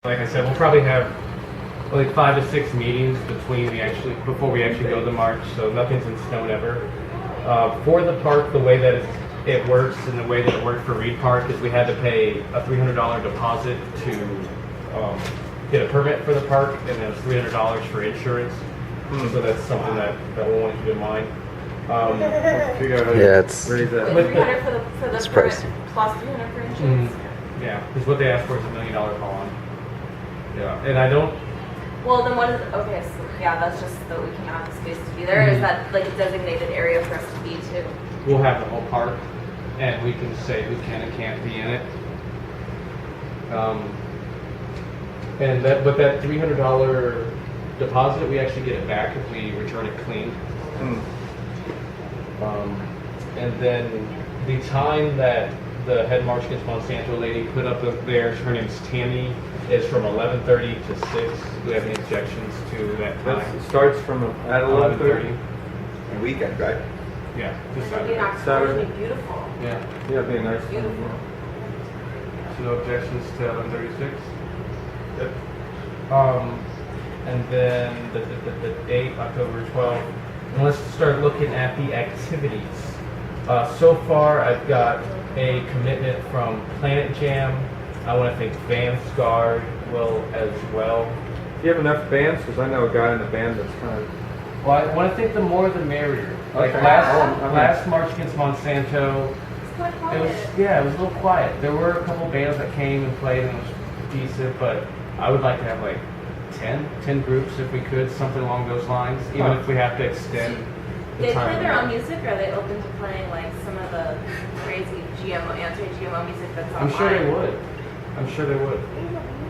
Like I said, we'll probably have like 5 to 6 meetings before we actually go to the march, so nothing's in stone ever. For the park, the way that it works and the way that it worked for Reed Park is we had to pay a $300 deposit to get a permit for the park, and then it's $300 for insurance. So that's something that we'll want to keep in mind. It's Wait, 300 for the permit pricey. plus 300 for insurance? Yeah, because what they asked for is $1 million bond. Yeah, and I don't. Well, then what is okay? So yeah, that's just that we can have the space to be there. Is that like a designated area for us to be too? We'll have the whole park, and we can say who can and can't be in it. But that $300 deposit, we actually get it back if we return it clean. And then the time that the head March Against Monsanto lady put up there, her name's Tammy, is from 11:30 to 6. Do we have any objections to that time? It starts from at 11:30. And weekend, right? Yeah, just It'll be Saturday. Saturday. beautiful. Yeah. Yeah, it'd be a nice. Beautiful. So no objections to 11:36? Yep. And then the date, October 12th. And let's start looking at the activities. So far, I've got a commitment from Planet Jam. I want to thank Vanguard will as well. Do you have enough bands? Because I know a guy in the band that's kind of. Well, I want to think the more the merrier. Like Okay. last March Against Monsanto, It's quite it quiet. was it was a little quiet. There were a couple bands that came and played and it was decent, but I would like to have like 10 groups if we could, something along those lines, even if we have to extend the They time. play their own music, or are they open to playing like some of the crazy anti-GMO music that's online? I'm sure they would. I'm sure they would.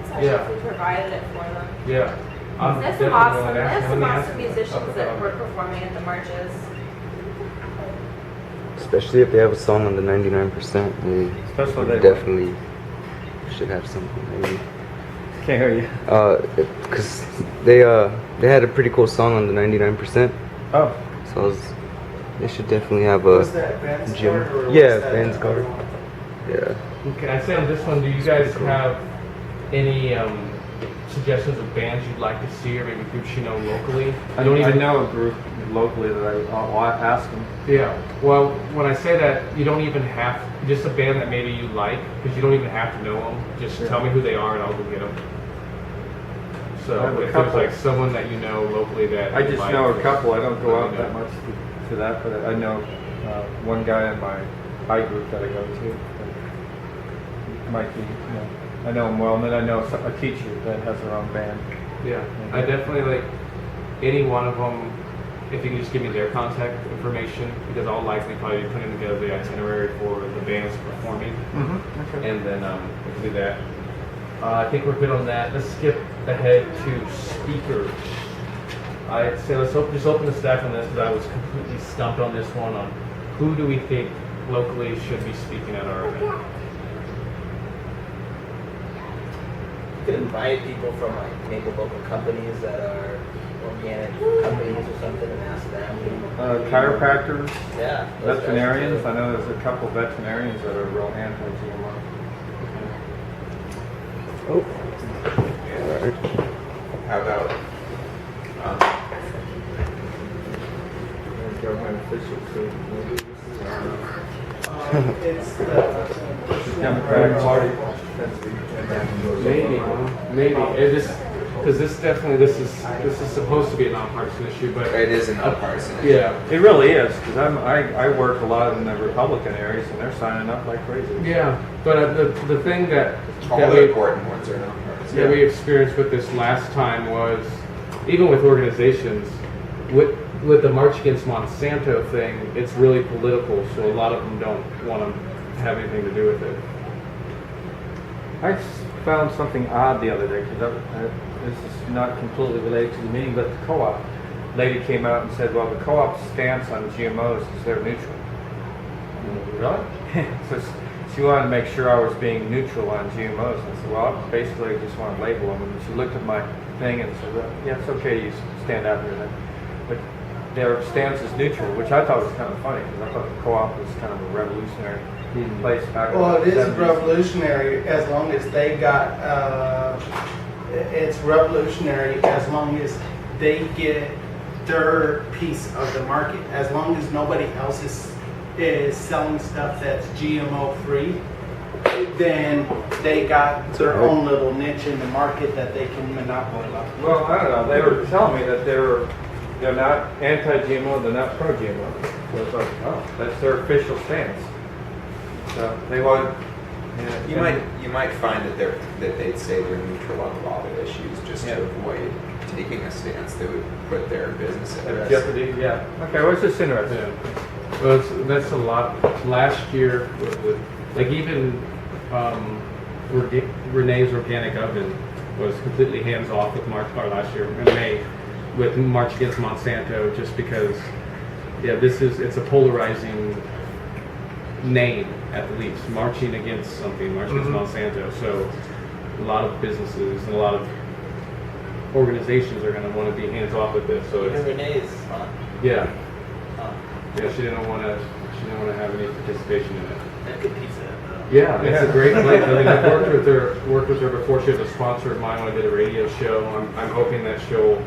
Especially Yeah. if we provided it for them. Yeah. There's some awesome musicians that were performing at the marches. especially if they have a song on the 99%. Especially They they definitely should have something. Maybe. can't hear you. Because they had a pretty cool song on the 99%. Oh, So they should definitely have a gym. Yeah, Vanguard. Yeah. Okay, I say on this one, do you guys have any suggestions of bands you'd like to see, or maybe groups you know locally? I don't even know a group locally that I'll ask them. Yeah. Well, when I say that, you don't even have just a band that maybe you like, because you don't even have to know them. Just tell me who they are, and I'll go get them. I So have a if there's couple. like someone that you know locally that I you just like, know a couple. I don't go let out me that know. much to that, but I know one guy in my high group that I go to. That might be, I know him well, and then I know a teacher that has her own band. Yeah, I definitely like any one of them. If you can just give me their contact information, because I'll likely probably be putting together the itinerary for the bands performing, Okay. and then we can do that. I think we're good on that. Let's skip ahead to speakers. I'd say let's just open the stack on this, because I was completely stumped on this one. On who do we think locally should be speaking at our event? You could invite people from like maybe local companies that are organic companies or something and ask them. Chiropractors, Yeah. those guys veterinarians. too. I know there's a couple veterinarians that are real anti-GMO. Oh. Alright. How about Government officials, so maybe It's the Democratic Party. Maybe because this is supposed to be a nonpartisan issue, but it is an nonpartisan issue. yeah. It really is, because I work a lot in the Republican areas, and they're signing up like crazy. Yeah, but the thing that All that the we, important ones are nonpartisan. that we experienced with this last time was, even with organizations, with the March Against Monsanto thing, it's really political, so a lot of them don't want to have anything to do with it. I found something odd the other day, because this is not completely related to the meeting, but the co-op lady came out and said, well, the co-op's stance on GMOs is they're neutral. Really? So she wanted to make sure I was being neutral on GMOs. And I said, well, basically I just want to label them. And she looked at my thing and said, well, yeah, it's okay, you stand out here then. But their stance is neutral, which I thought was kind of funny, because I thought the co-op was kind of a revolutionary place back in Well, the it is 70s. revolutionary as long as they got it's revolutionary as long as they get their piece of the market. As long as nobody else is selling stuff that's GMO free, then they got their own little niche in the market that they can monopolize. Well, I don't know. They were telling me that they're not anti-GMO, they're not pro-GMO. So it's like, oh, that's their official stance. So they want. Yeah, You might find that they'd say they're neutral on a lot of issues just to avoid taking a stance that would put their business at risk. jeopardy. Yeah. Okay. Well, it's just interesting. Yeah. Well, that's a lot. Last year, like even Renee's Organic Oven was completely hands off with March, or last year in May, with March Against Monsanto, just because, yeah, it's a polarizing name at the least, marching against something, marching against Monsanto. So a lot of businesses and a lot of organizations are going to want to be hands off with this. So Even Renee's, huh? yeah, Huh. yeah, she didn't want to have any participation in it. That good pizza. Yeah, it's a great place. I mean, I've worked with her before. She was a sponsor of mine when I did a radio show. I'm hoping that she'll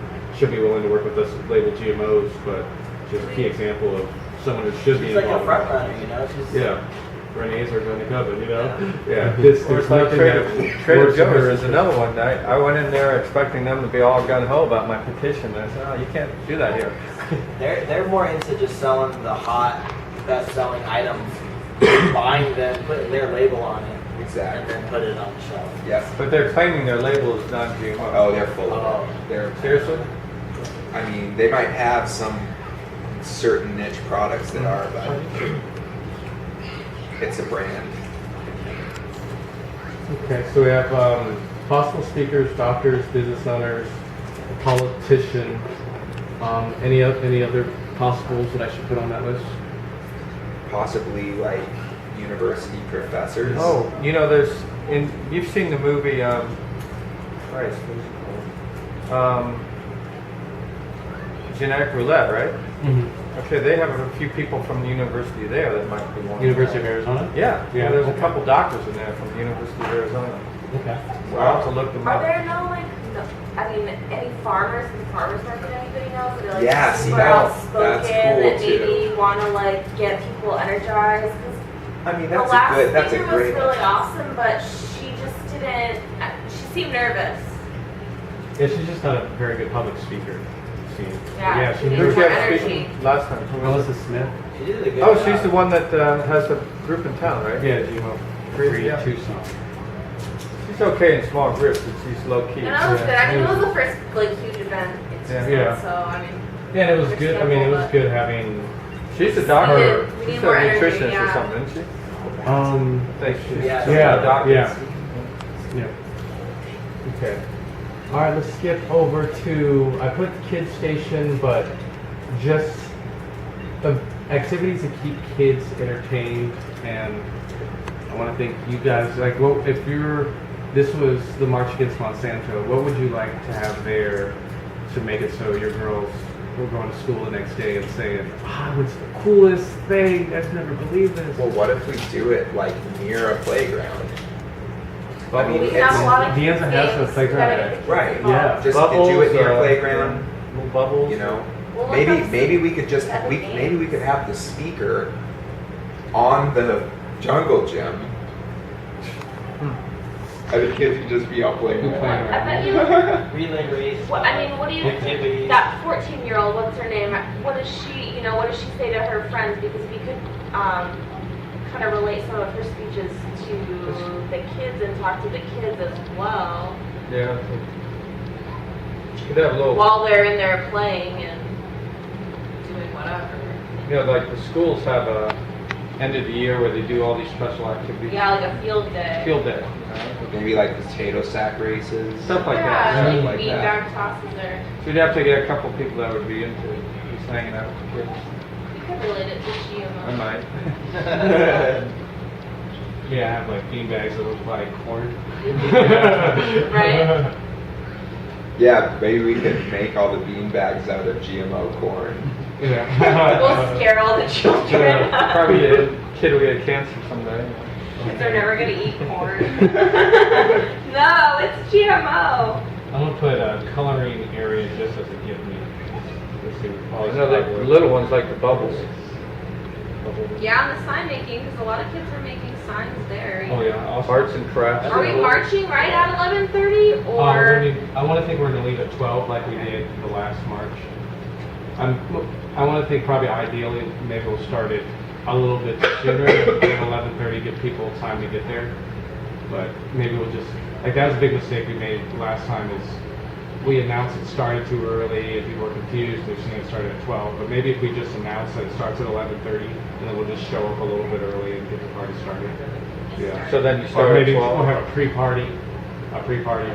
be willing to work with us label GMOs, but she's a key example of someone who should be She's like a involved. front runner, you know? She's, Yeah, Renee's Organic Oven, you know? Yeah, Or there's it's like nothing Trader that works in her Joe's is another one. I went in there expecting them to be all gung-ho about my petition. And I said, oh, you can't do that here. they're more into just selling the hot, best-selling items, buying them, putting their label on it, and Exactly. then put it on the shelf. Yes. But they're claiming their label is non-GMO. Oh, they're full of Oh. it. They're Seriously? I mean, they might have some certain niche products that are, but it's a brand. Okay, so we have possible speakers, doctors, business owners, a politician. Any other possibles that I should put on that list? Possibly like university professors. Oh, you know, you've seen the movie, Christ, what is it called? Genetic Roulette, right? Mm-hmm. Okay, they have a few people from the university there that might be one. University of Arizona? Yeah, Yeah, there's a okay. couple doctors in there from the University of Arizona. Okay. So I'll have to look them Are up. there any farmers in the farmers market anybody knows? Are they, like, Yeah, see, super that's outspoken cool, that too. maybe want to like get people energized? 'Cause I mean, the that's last a speaker was great. really awesome, but she just didn't. She seemed nervous. Yeah, she's just not a very good public speaker. Yeah, she she Who needs did more you have energy. speaking last time? Who was it? Melissa Smith. She did a good Oh, job. she's the one that has a group in town, right? Yeah, GMO free Yeah. Tucson. She's okay in small groups, but she's low key. And that was Yeah. good. I mean, it was the first like huge event in Yeah. Tucson, Yeah. so I mean. Yeah, and it was good. I mean, it was good having. She's a doctor. We need She's more a energy, nutritionist or yeah. something, isn't she? I think she's Yeah. Yeah, a doctor. yeah. Yeah. Okay. All right, let's skip over to. I put Kids Station, but just the activities to keep kids entertained, and I want to thank you guys. Like, well, if this was the March Against Monsanto, what would you like to have there to make it so your girls were going to school the next day and saying, "Ah, it was the coolest thing. I've never believed this." Well, what if we do it like near a playground? I mean, We can have a lot of De Anza has a games playground that there. the kids Right, can yeah. follow. Just to do it near a Bubbles, playground. little bubbles. You know, Well, maybe we could just at the maybe we could have the speaker on the jungle gym. And the kids could just be out playing. Who around. playing I bet you. Relay race. What, I mean, what do you? Activities. That 14-year-old, what's her name? What does she? What does she say to her friends? Because we could kind of relate some of her speeches to the kids and talk to the kids as well Yeah. Could have a little, while they're in there playing and doing whatever. you know, like the schools have a end of the year where they do all these special activities. Yeah, like a field day. Field day. You know? Maybe like potato sack races. Stuff like Yeah, that. Stuff like like that. beanbag tosses or. So you'd have to get a couple people that would be into just hanging out with the kids. You could relate it to I GMO. might. Yeah, I have like beanbags that look like corn. Right? Yeah, maybe we could make all the bean bags out of GMO corn. Yeah. We'll scare all the children. Probably a kid will get cancer someday. Kids are never gonna eat corn. No, it's GMO. I'm gonna put a coloring area just as a gift me. Let's see. I know the little ones like the bubbles. Yeah, and the sign making, because a lot of kids are making signs there. Oh yeah. Also, Arts and crafts. Are we marching right at 11:30 or? I want to think we're gonna leave at 12 like we did the last march. I want to think probably ideally maybe we'll start it a little bit sooner, at 11:30, give people time to get there. But maybe we'll just, like that was a big mistake we made last time is we announced it started too early and people were confused, they're saying it started at 12. But maybe if we just announce that it starts at 11:30 and then we'll just show up a little bit early and get the party started. Yeah. So then you Or start maybe at 12. we'll have a pre-party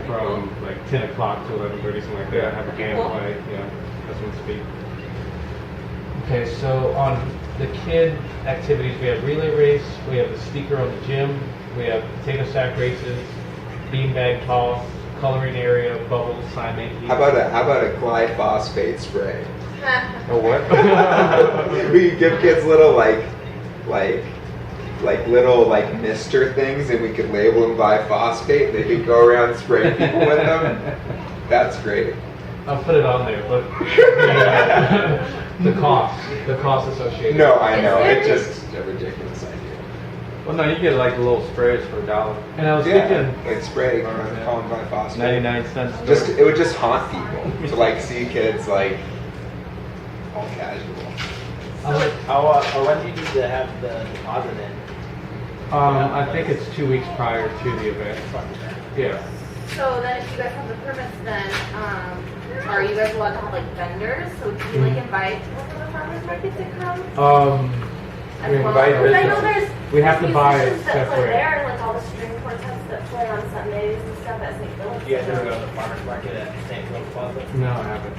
from like 10 o'clock to 11:30, something like that. Yeah. Have a band play, yeah, that's one speed. Okay, so on the kid activities, we have relay race, we have the speaker on the gym, we have potato sack races, beanbag toss, coloring area, bubbles, sign making. How about a glyphosate spray? Oh, what? We give kids little like little like mister things, and we could label them glyphosate. They could go around spraying people with them. That's great. I'll put it on there, but the cost associated. No, I know. It's just a ridiculous idea. Well, no, you get like little sprays for $1. And I was Yeah, thinking, like spray, call them glyphosate. 99 cents. It would just haunt people to like see kids like all casual. When do you need to have the deposit in? I think it's 2 weeks prior to the event. Yeah. So then if you guys have the permits then, are you guys allowed to have like vendors? So do you like invite people from the farmer's market to come? We invite Because I know business. there's We have to buy it musicians that play separate. there, like all the string quartets that play on Sundays and stuff at St. Philip's. Do you guys ever go to the farmer's market at St. Philip's Plaza? No, I haven't.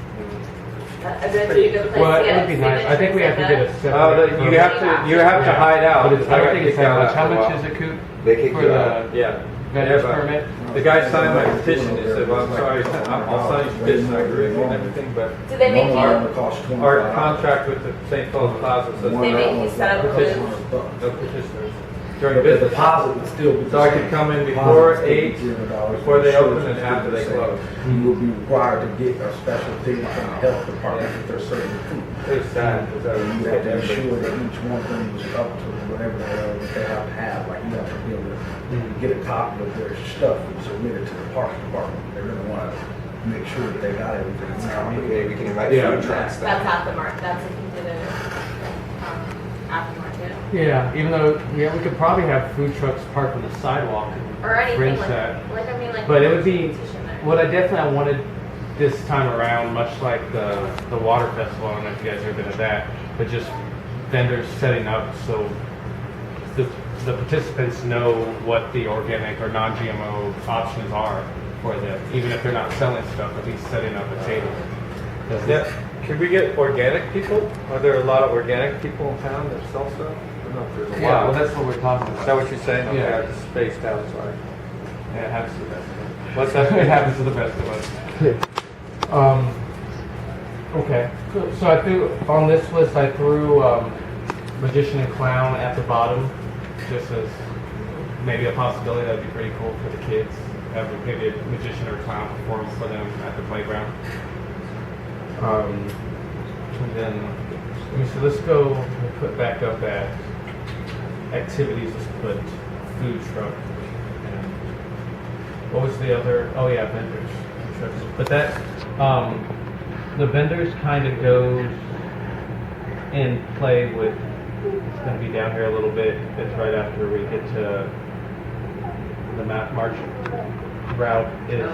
And then you go to Well, place to it get would be nice. I think we have to get a separate. Oh, you have to hide out. But it's, I don't think it's that much. How much is it, Coop? They could For go. the Yeah. vendor's Yeah, but permit? The guy signed my petition. He said, "Well, I'm sorry, I'll sign your petition. I agree and everything, but Do they make you, our contract with the St. Philip's Plaza says they make you set up booths? no petitioners during The business. deposit would still be. So I could come in before 8, before they open, and after they close. You will be required to get a special thing from the health department if they're serving food. It's sad. Because So you have to ensure that each one of them is up to whatever they have to have. Like you have to be able to get a copy of their stuff and submit it to the parks department. They're gonna wanna make sure that they got everything. Maybe we can invite Yeah. food trucks then. That's at the market, that's if you did it, at the market. Yeah, even though, yeah, we could probably have food trucks parked on the sidewalk. and Or anything rinse like, that. I mean, like. But it would be, competition there. what I definitely wanted this time around, much like the water festival, I don't know if you guys have ever been to that, but just vendors setting up so the participants know what the organic or non-GMO options are for them, even if they're not selling stuff, at least setting up a table. 'Cause Yeah. Could we get organic people? Are there a lot of organic people in town that sell stuff? I don't know if there's a Yeah, lot. well, that's what we're talking Is that about. what you're saying? Okay, Yeah. I just spaced out, sorry. Yeah, it happens to the best of us. What's that? It happens to the best of us. Okay, so I threw, on this list, I threw magician and clown at the bottom, just as maybe a possibility. That'd be pretty cool for the kids. Have maybe a magician or clown perform for them at the playground. And then, so let's go, we'll put back up at activities, let's put food truck. And what was the other, oh yeah, vendors. Food trucks. But that, the vendors kind of goes in play with, it's going to be down here a little bit, it's right after we get to the march route is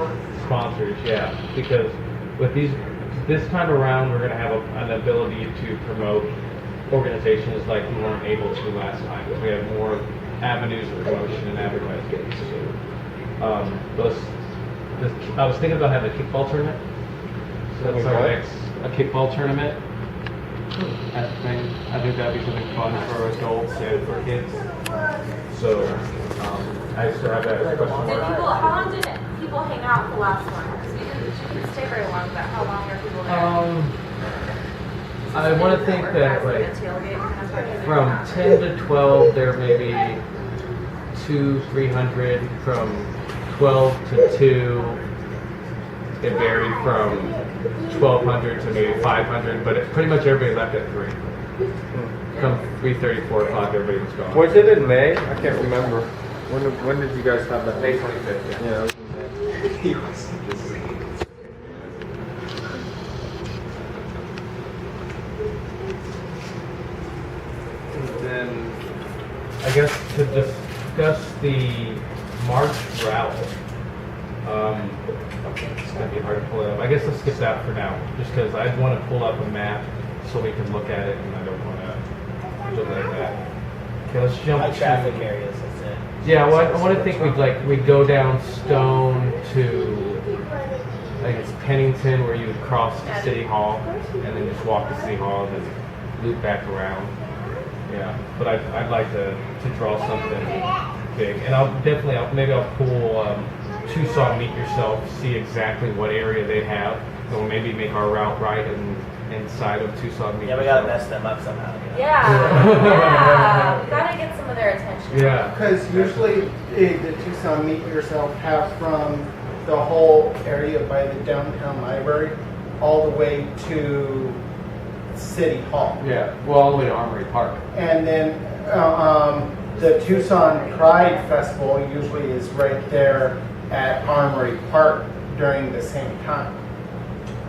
sponsors, yeah, because with these, this time around we're going to have an ability to promote organizations like we weren't able to last time. We have more avenues of promotion and advertising. I was thinking about having a kickball tournament. So that's our next, a kickball tournament. I think that'd be something fun for adults and for kids. So I still have that as a question Did mark. people, how long did people hang out the last one? Because we didn't stay very long, but how long are people there? I want to think that Like like a tailgate kind of party? from 10 to 12 there may be 200-300. From 12 to 2 it varied from 1,200 to maybe 500, but pretty much everybody left at 3. Come 3:30, 4 o'clock, everybody was gone. Was it in May? I can't remember. When did you guys have that? May 25th, yeah. Yeah, it was in May. And then, I guess to discuss the March route, it's going to be hard to pull it up. I guess let's skip that for now, just because I'd want to pull up a map so we can look at it, and I don't want to delay that. Okay, let's jump My to traffic areas, that's it. Yeah, well, I want to think we'd go down Stone to, I think it's Pennington, where you would cross to City Hall, and then just walk to City Hall, and then loop back around. Yeah, but I'd like to draw something big, and maybe I'll pull Tucson Meet Yourself, see exactly what area they have, or maybe make our route right inside of Tucson Meet Yeah, we Yourself. gotta mess them up somehow. You know? Yeah, we gotta get some of their attention. Yeah. Because usually the Tucson Meet Yourself have from the whole area by the downtown library all the way to City Hall. Yeah, well, all the way to Armory Park. And then the Tucson Pride Festival usually is right there at Armory Park during the same time.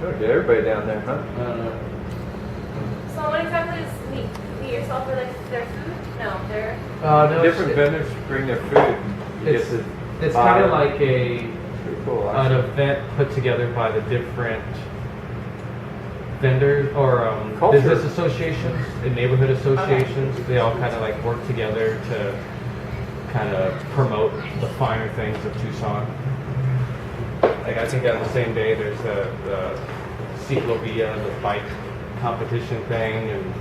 Oh, get everybody down there, huh? So what exactly is meet yourself for like their food? No, their No, Different vendors bring their food. You It's, get to it's buy kind it. of like Pretty cool, an actually. event put together by the different vendors or Culture. business associations and neighborhood associations. They all kind of like work together to kind of promote the finer things of Tucson. Like I think on the same day there's the Ciclovia, the bike competition thing, and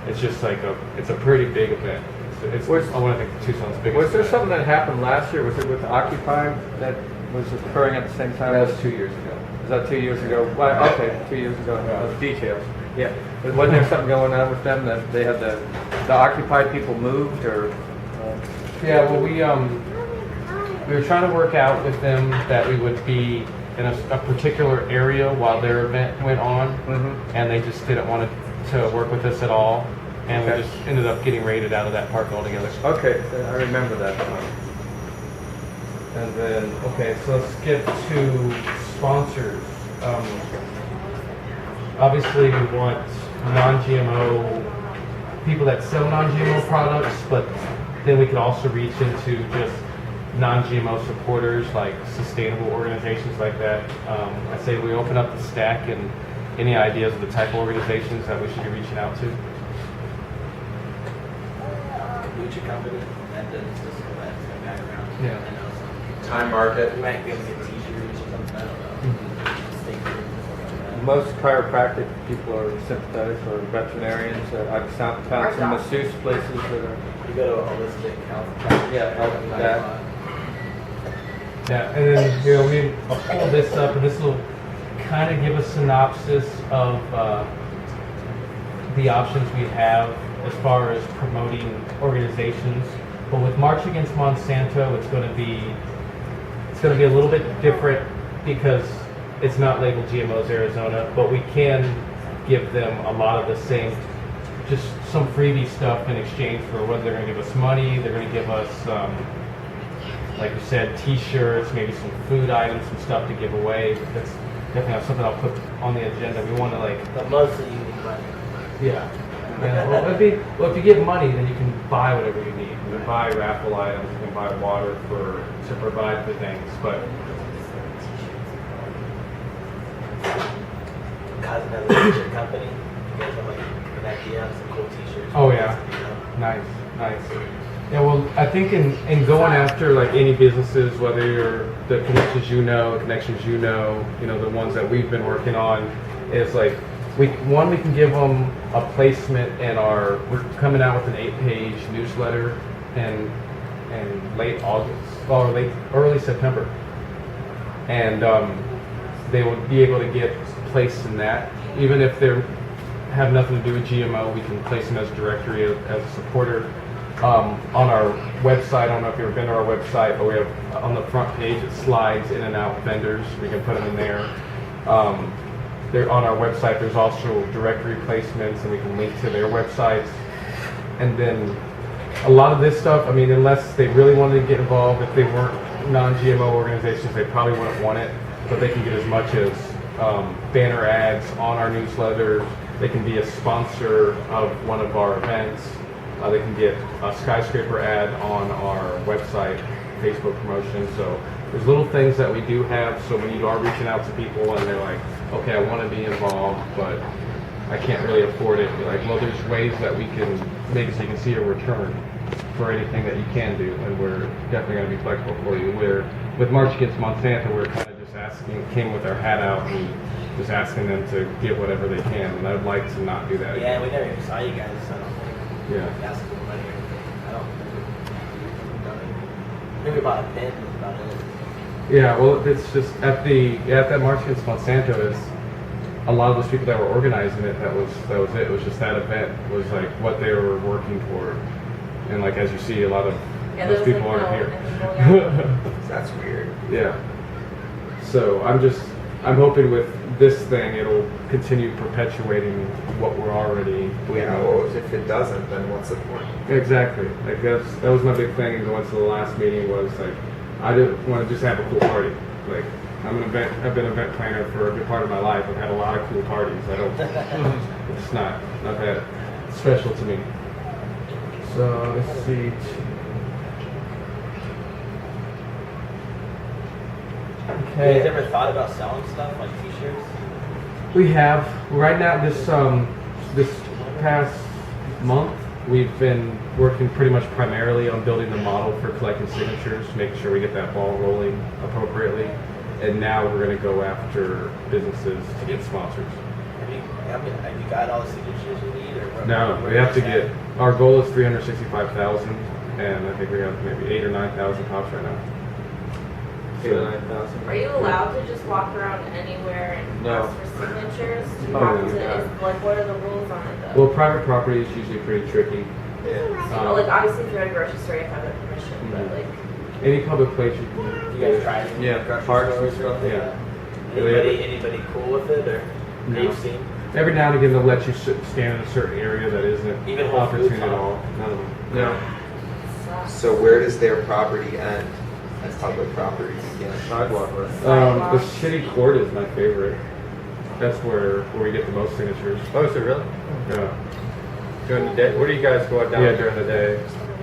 it's just like it's a pretty big event. It's I want to think Tucson's biggest. Was there event. something that happened last year? Was it with Occupy that was occurring at the same time? That was 2 years ago. Was that 2 years ago? Well, okay, 2 years ago. Those details. Yeah. But wasn't there something going on with them that they had the Occupy people moved or? Yeah, well, we were trying to work out with them that we would be in a particular area while their event went on, and they just didn't want to work with us at all, and Okay. we just ended up getting raided out of that park altogether. Okay, I remember that. And then, okay, so let's get to sponsors. Obviously, we want non-GMO people that sell non-GMO products, but then we could also reach into just non-GMO supporters, like sustainable organizations like that. I say we open up the stack, and any ideas of the type of organizations that we should be reaching out to? Lucha company, that does just that's the background. Yeah. I know some. Time market. We might be able to get t-shirts or something, I don't know. Stickers or something like that. Most chiropractic people are sympathetic or veterinarians. I've found some masseuse places that are. You go to a holistic health. Yeah, health and that. Yeah, and then I'll pull this up, and this will kind of give a synopsis of the options we have as far as promoting organizations. But with March Against Monsanto, it's going to be a little bit different because it's not labeled GMOs Arizona, but we can give them a lot of the same, just some freebie stuff in exchange for whether they're going to give us money, they're going to give us, like you said, t-shirts, maybe some food items, some stuff to give away. That's definitely something I'll put on the agenda. We want to But mostly you need money. yeah. Well, if you get money, then you can buy whatever you need. You can buy raffle items, you can buy water to provide for things. But Cousin has a t-shirt company. You guys have like an idea of some cool t-shirts. Oh, yeah. You know? nice. Yeah, well, I think in going after like any businesses, whether you're the connections you know, the ones that we've been working on, is like we can give them a placement in we're coming out with an 8-page newsletter in late August or early September, and they will be able to get placed in that. Even if they have nothing to do with GMO, we can place them as a directory as a supporter. On our website, I don't know if you've ever been to our website, but we have on the front page it slides in and out vendors. We can put them in there. They're on our website. There's also directory placements, and we can link to their websites. And then a lot of this stuff, I mean, unless they really wanted to get involved, if they weren't non-GMO organizations, they probably wouldn't want it. But they can get as much as banner ads on our newsletters. They can be a sponsor of one of our events. They can get a skyscraper ad on our website, Facebook promotion. So there's little things that we do have. So when you are reaching out to people and they're like, okay, I want to be involved, but I can't really afford it. You're like, well, there's ways that we can make it so you can see a return for anything that you can do, and we're definitely going to be flexible for you. With March Against Monsanto, we're kind of just came with our hat out and just asking them to get whatever they can, and I'd like to not do that Yeah, again. we never even saw you guys. I don't think. Yeah. Asked for money or anything. I don't think. Maybe we bought a pin. That's about it. Yeah, well, it's just at that March Against Monsanto is a lot of those people that were organizing it. That was it. It was just that event was like what they were working toward, and like as you see, a lot of Yeah, those there was, people like, aren't no, here. and That's weird. Yeah. So I'm hoping with this thing it'll continue perpetuating what we're already doing. Yeah, well, if it doesn't, then what's the point? Exactly. Like that was my big thing going to the last meeting was like I didn't want to just have a cool party. Like I've been an event planner for a good part of my life. I've had a lot of cool parties. It's not that special to me. So let's see. You Okay. guys ever thought about selling stuff like T-shirts? We have right now this past month we've been working pretty much primarily on building the model for collecting signatures, making sure we get that ball rolling appropriately, and now we're going to go after businesses to get sponsors. Have you got all the signatures you need? Or No, we have to get. Our goal is 365,000, and I think we have maybe 8,000 or 9,000 pops right now. 8,000 or 9,000. Are you allowed to just walk around anywhere and No. ask for signatures? Do you Oh, have to, yeah. like, what are the rules on it though? Well, private property is usually pretty tricky. Like, obviously, if you're at a grocery store, you have to have permission, but Mhm. like, Any public place you can. You guys tried it? Yeah, Grocery parks stores and or stuff. anything? Yeah. Anybody cool with it or No. you've seen? Every now and again, they'll let you stand in a certain area that isn't Even Whole Foods, opportune at huh? all. None of them. No. sucks. So where does their property end and public property begin? Sidewalk, right? The city court is my favorite. That's where we get the most signatures. Oh, is it really? Yeah. During the day? Where do you guys go out down? Yeah, during the day.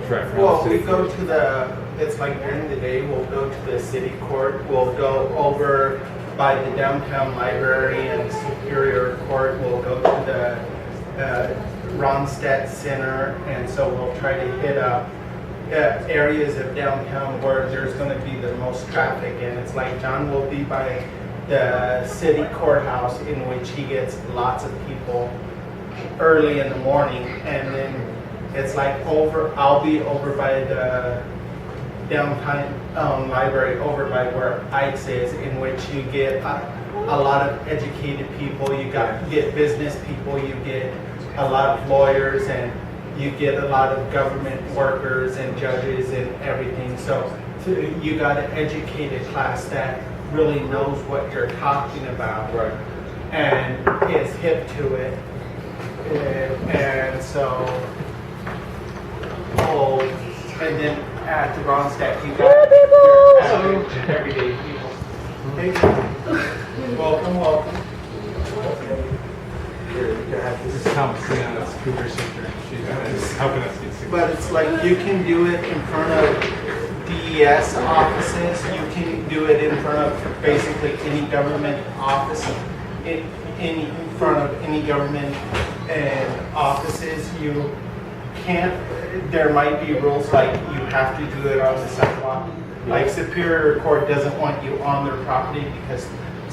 Right around Well, the we city go court. to it's like during the day, we'll go to the city court, we'll go over by the downtown library and Superior Court, we'll go to the Ronstadt Center, and so we'll try to hit up areas of downtown where there's gonna be the most traffic, and it's like John will be by the city courthouse in which he gets lots of people early in the morning, and then it's like I'll be over by the downtown library over by where Ike's is, in which you get a lot of educated people, you get business people, you get a lot of lawyers, and you get a lot of government workers and judges and everything. So you got an educated class that really knows what you're talking about, Right. and is hip to it. And so, and then at the Ronstadt, you got your average everyday people. Hey, welcome. This is Thomasina, that's Cooper's sister. She's helping us get signatures. But it's like you can do it in front of DES offices, you can do it in front of basically any government office, in front of any government and offices. You can't, there might be rules like you have to do it on the sidewalk. Like Superior Court doesn't want you on their property because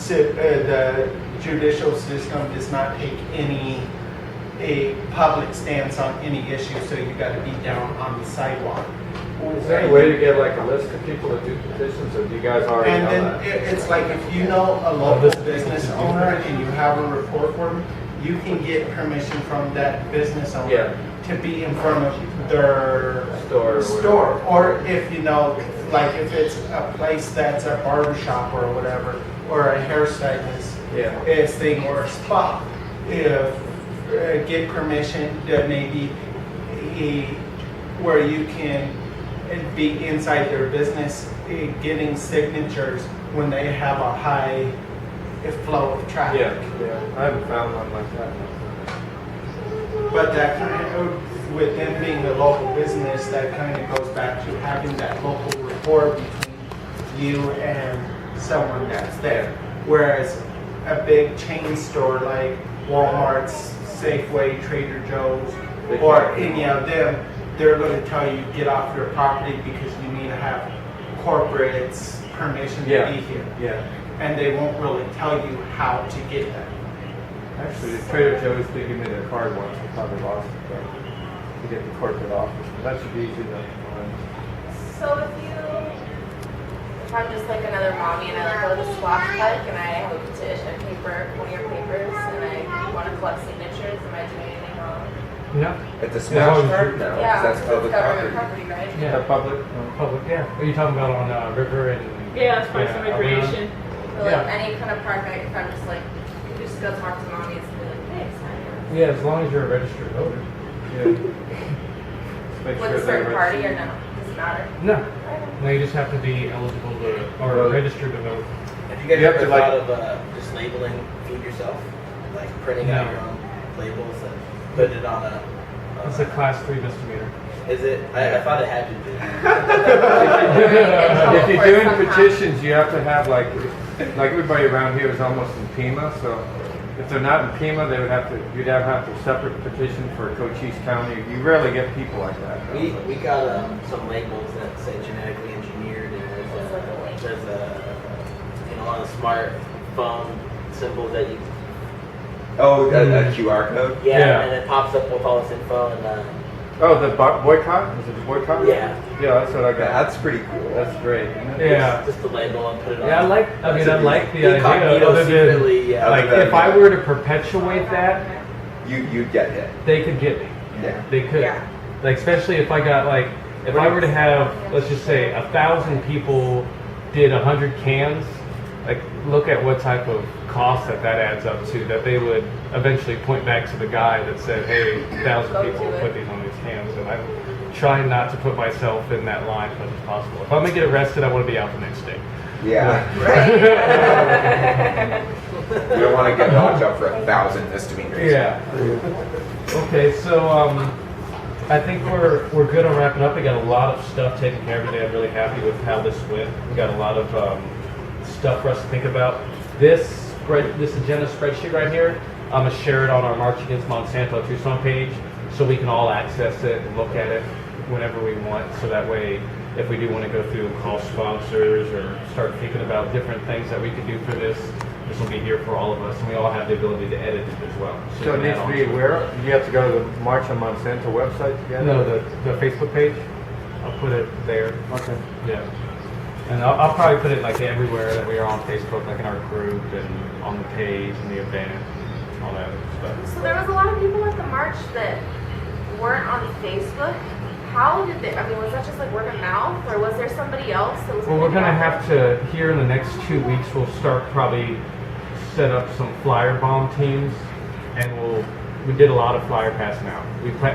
the judicial system does not take a public stance on any issue, so you got to be down on the sidewalk. Is there any way to get like a list of people that do petitions, or do you guys already And know then that? it's like if you know a local business owner and you have a report for them, you can get permission from that business owner Yeah. to be in front of their Store or Or if you know, like if it's a place that's a barber shop or whatever, or a hairstylist, Yeah. is they more spot. If get permission, that maybe where you can be inside their business, getting signatures when they have a high flow of traffic. Yeah. I haven't found one like that. But that kind of, with them being a local business, that kind of goes back to having that local rapport between you and someone that's there. Whereas a big chain store like Walmart's, Safeway, Trader Joe's, or any of them, they're going to tell you get off your property because you need to have corporate's permission to be here. Yeah. And they won't really tell you how to get that. Actually, the Trader Joe's did give me their card once. I probably lost it, but to get the corporate office. But that should be easy to find. So if I'm just like another mommy and I like go to the swap hike and I have a petition, a paper, one of your papers, and I want to collect signatures, am I doing anything wrong? No. At the smash park? No, Yeah, that's public government property. property, right? Yeah. Is that public? Public, yeah. Are you talking about on River and? Yeah, it's Parks and Yeah, Recreation. So like Yeah. any kind of park, if I'm just like, you just go talk to mommies and be like, hey, sign Yeah, as long as you're a registered voter. Yeah. Just make With sure a certain they're party or registered. no? Doesn't matter. No. No, you just have to be eligible to, or registered to vote. Have you guys You have ever to, like- thought of just labeling feed yourself? Like printing out No. your own labels and putting it on a... It's a class 3 misdemeanor. Is it? I thought it had to be. If you're doing petitions, you have to have like everybody around here is almost in Pima, so if they're not in Pima, they would have to, you'd have a separate petition for Cochise County. You rarely get people like that. We got some labels that say genetically engineered, and there's a lot of smart phone symbols that you Oh, a QR code? Yeah. and it pops up with all this info and Oh, the boycott? Is it the boycott? yeah, Yeah, that's what I got. That's pretty cool. That's great. Isn't it? Yeah. just the label and put it on. Yeah, I like the idea, Incognito, other than, secretly, yeah. like, Other than- if I were to perpetuate that, You get hit. they could get me. Yeah. They could. Yeah. Like, especially if I got, like, if I were to have, let's just say, 1,000 people did 100 cans, like, look at what type of cost that adds up to, that they would eventually point back to the guy that said, hey, 1,000 Go people to it. put these on these cans, and I'm trying not to put myself in that line as much as possible. If I'm gonna get arrested, I want to be out the next day. Yeah. You don't want to get locked up for 1,000 misdemeanors. Yeah. Okay, so I think we're good on wrapping up. We got a lot of stuff taken care of today. I'm really happy with how this went. We got a lot of stuff for us to think about. This agenda spreadsheet right here, I'm gonna share it on our March Against Monsanto Tucson page, so we can all access it and look at it whenever we want. So that way, if we do want to go through and call sponsors or start thinking about different things that we could do for this, this will be here for all of us, and we all have the ability to edit it as well. So it we can needs add to on be where? You have to go to the March on Monsanto website to get it? No, the Facebook page. I'll put it there. Okay. Yeah. And I'll probably put it like everywhere that we are on Facebook, like in our group and on the page and the event, all that stuff. So there was a lot of people at the march that weren't on Facebook. How did they, I mean, was that just like word of mouth, or was there somebody else that was? Well, we're putting gonna it out have there? to, here in the next 2 weeks, we'll start probably set up some flyer bomb teams, and we did a lot of flyer passing out.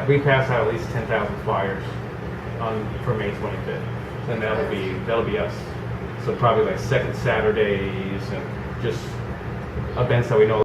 We passed out at least 10,000 flyers for May 25th, and that'll be us. So probably like second Saturdays and just events that we know